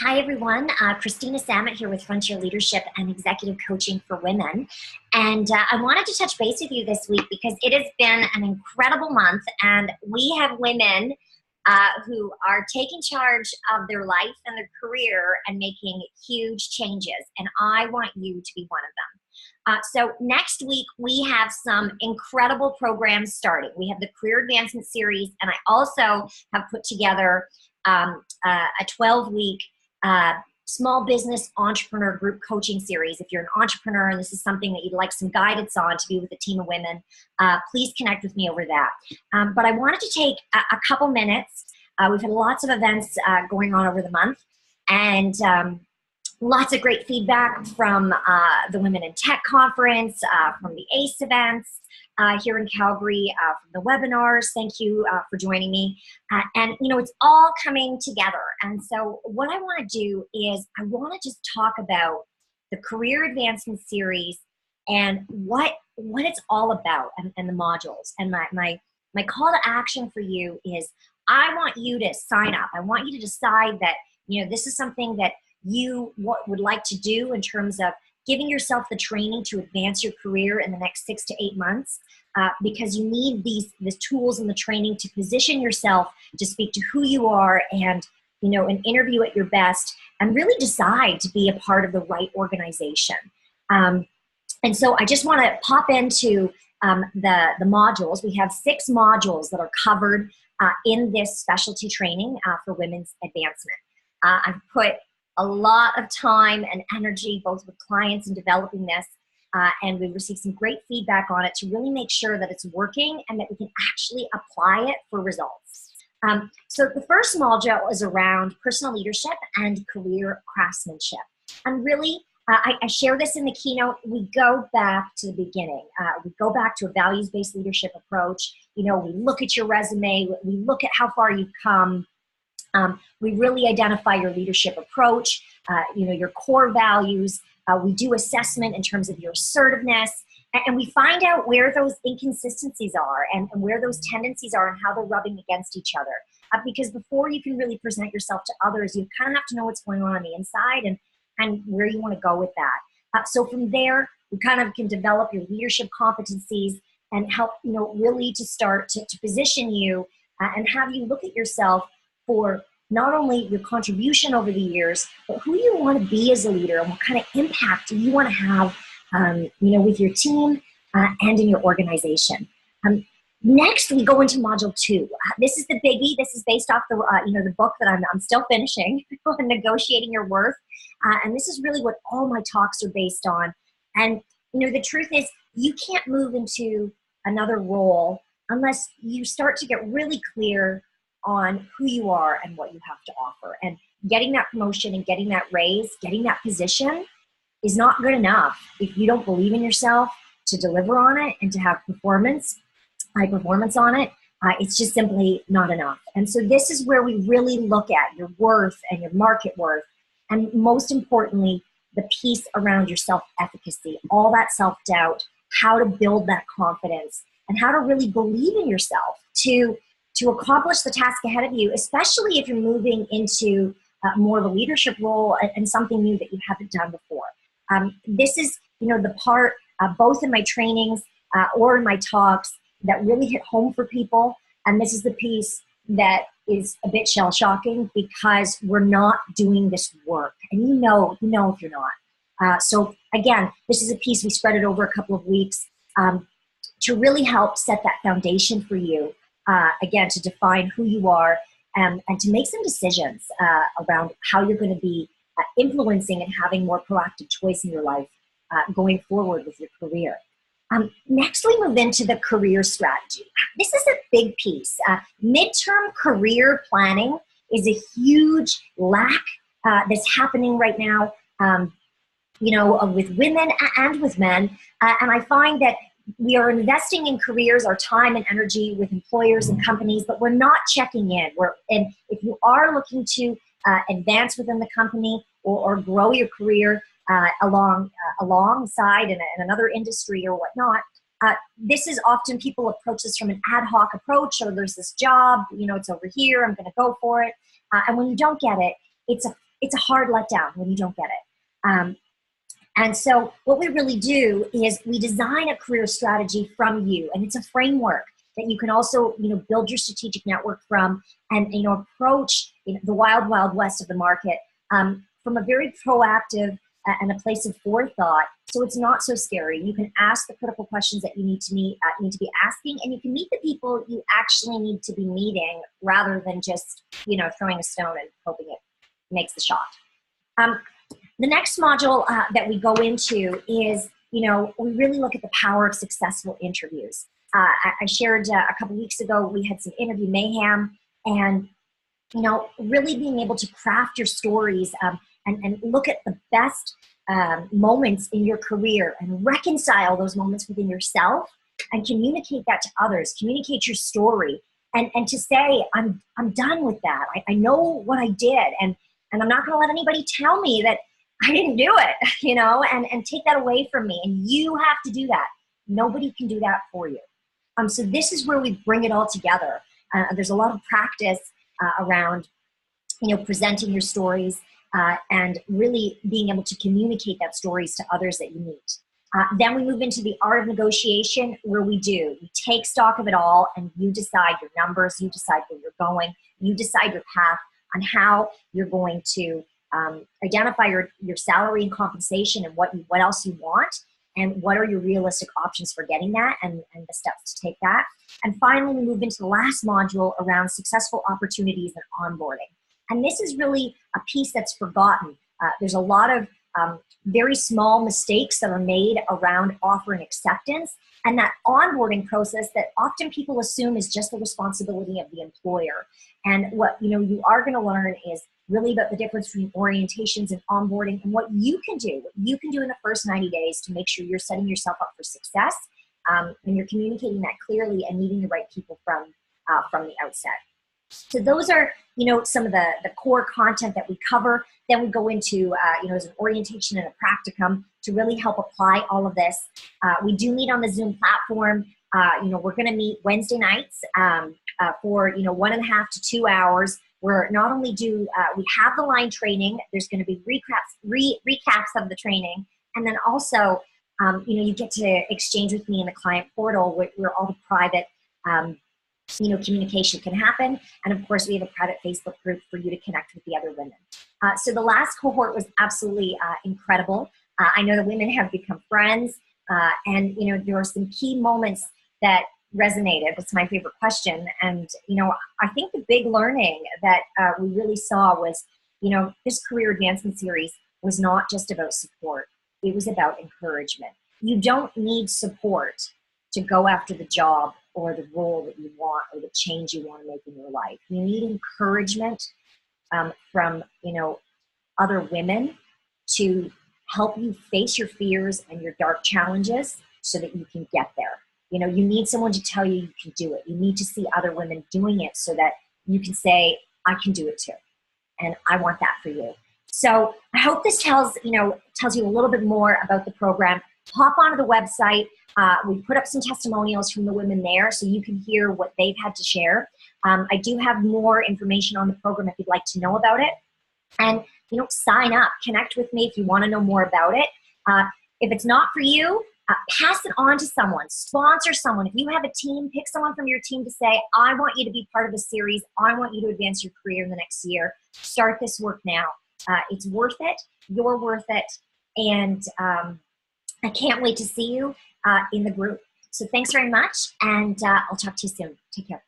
Hi, everyone. Christina Samet here with Frontier Leadership and Executive Coaching for Women. And I wanted to touch base with you this week because it has been an incredible month, and we have women who are taking charge of their life and their career and making huge changes. And I want you to be one of them. So next week, we have some incredible programs starting. We have the Career Advancement Series, and I also have put together a 12-week small business entrepreneur group coaching series. If you're an entrepreneur and this is something that you'd like some guidance on to be with a team of women, please connect with me over that. But I wanted to take a couple minutes. We've had lots of events going on over the month, and lots of great feedback from the Women in Tech Conference, from the ACE events here in Calgary, from the webinars. Thank you for joining me. And, you know, it's all coming together. And so what I want to do is I want to just talk about the Career Advancement Series and what it's all about, and the modules. And my call to action for you is I want you to sign up. I want you to decide that, you know, this is something that you would like to do in terms of giving yourself the training to advance your career in the next 6 to 8 months, because you need the tools and the training to position yourself to speak to who you are and, you know, an interview at your best and really decide to be a part of the right organization. And so I just want to pop into the modules. We have 6 modules that are covered in this specialty training for women's advancement. I've put a lot of time and energy both with clients in developing this, and we've received some great feedback on it to really make sure that it's working and that we can actually apply it for results. So the first module is around personal leadership and career craftsmanship. And really, I share this in the keynote. We go back to the beginning. We go back to a values-based leadership approach. You know, we look at your resume. We look at how far you've come. We really identify your leadership approach, you know, your core values. We do assessment in terms of your assertiveness, and we find out where those inconsistencies are and where those tendencies are and how they're rubbing against each other. Because before you can really present yourself to others, you kind of have to know what's going on the inside and where you want to go with that. So from there, we kind of can develop your leadership competencies and help, you know, really to start to position you and have you look at yourself for not only your contribution over the years, but who you want to be as a leader and what kind of impact you want to have, you know, with your team and in your organization. Next, we go into module 2. This is the biggie. This is based off the, you know, the book that I'm still finishing, Negotiating Your Worth. And this is really what all my talks are based on. And, you know, the truth is you can't move into another role unless you start to get really clear on who you are and what you have to offer. And getting that promotion and getting that raise, getting that position is not good enough if you don't believe in yourself to deliver on it and to have high performance on it. It's just simply not enough. And so this is where we really look at your worth and your market worth, and most importantly, the piece around your self-efficacy, all that self-doubt, how to build that confidence, and how to really believe in yourself to accomplish the task ahead of you, especially if you're moving into more of a leadership role and something new that you haven't done before. This is, you know, the part both in my trainings or in my talks that really hit home for people. And this is the piece that is a bit shell-shocking because we're not doing this work. And you know if you're not. So again, this is a piece we spread it over a couple of weeks to really help set that foundation for you. Again, to define who you are and to make some decisions around how you're going to be influencing and having more proactive choice in your life going forward with your career. Next, we move into the career strategy. This is a big piece. Midterm career planning is a huge lack that's happening right now, you know, with women and with men. And I find that we are investing in careers, our time and energy with employers and companies, but we're not checking in. And if you are looking to advance within the company or grow your career alongside in another industry or whatnot, this is often people approach this from an ad hoc approach, or there's this job, you know, it's over here, I'm going to go for it. And when you don't get it, it's a it's a hard letdown when you don't get it. And so what we really do is we design a career strategy from you, and it's a framework that you can also, build your strategic network from, and, approach the wild, wild west of the market from a very proactive and a place of forethought. So it's not so scary. You can ask the critical questions that you need to be asking, and you can meet the people you actually need to be meeting rather than just, throwing a stone and hoping it makes the shot. The next module that we go into is, we really look at the power of successful interviews. I shared a couple weeks ago, we had some interview mayhem, and, really being able to craft your stories and look at the best moments in your career and reconcile those moments within yourself and communicate that to others, communicate your story, and to say, I'm done with that. I know what I did, and I'm not going to let anybody tell me that I didn't do it, and take that away from me. And you have to do that. Nobody can do that for you. So this is where we bring it all together. There's a lot of practice around, presenting your stories and really being able to communicate that stories to others that you meet. Then we move into the art of negotiation, where you take stock of it all, and you decide your numbers, you decide where you're going, you decide your path on how you're going to identify your salary and compensation and what else you want, and what are your realistic options for getting that, and the steps to take that. And finally, we move into the last module around successful opportunities and onboarding. And this is really a piece that's forgotten. There's a lot of very small mistakes that are made around offer and acceptance, and that onboarding process that often people assume is just the responsibility of the employer. And what you are going to learn is really about the difference between orientations and onboarding, and what you can do in the first 90 days to make sure you're setting yourself up for success, and you're communicating that clearly and meeting the right people from the outset. So those are, some of the core content that we cover. Then we go into, as an orientation and a practicum to really help apply all of this. We do meet on the Zoom platform. We're going to meet Wednesday nights for, 1.5 to 2 hours, where not only do we have the line training, there's going to be recaps of the training, and then also, you get to exchange with me in the client portal where all the private communication can happen. And of course, we have a private Facebook group for you to connect with the other women. So the last cohort was absolutely incredible. I know the women have become friends, and there are some key moments that resonated. That's my favorite question. And I think the big learning that we really saw was, this career advancement series was not just about support. It was about encouragement. You don't need support to go after the job or the role that you want or the change you want to make in your life. You need encouragement from, other women to help you face your fears and your dark challenges so that you can get there. You need someone to tell you can do it. You need to see other women doing it so that you can say, I can do it too. And I want that for you. So I hope this tells you a little bit more about the program. Hop onto the website. We put up some testimonials from the women there so you can hear what they've had to share. I do have more information on the program if you'd like to know about it. And, sign up. Connect with me if you want to know more about it. If it's not for you, pass it on to someone. Sponsor someone. If you have a team, pick someone from your team to say, I want you to be part of the series. I want you to advance your career in the next year. Start this work now. It's worth it. You're worth it. And I can't wait to see you in the group. So thanks very much, and I'll talk to you soon. Take care.